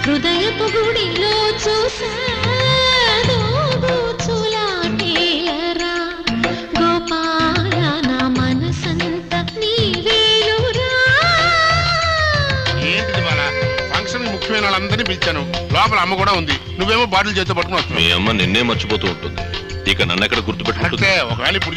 హృదయపు గుడిలో చూసాను గోపాల నా మనసంత నీవేలురా. ఏంటిది వాళ్ళ ఫంక్షన్ ముఖ్యమైన వాళ్ళందరినీ పిలిచాను. లోపల అమ్మ కూడా ఉంది. నువ్వేమో బాటిల్ చేతితో పట్టుకుని వస్తున్నావు. మీ అమ్మ నిన్నే మర్చిపోతూ ఉంటుంది. ఇక నన్ను ఎక్కడ గుర్తుపెట్టుకుంటుంది? ఒకవేళ ఇప్పుడు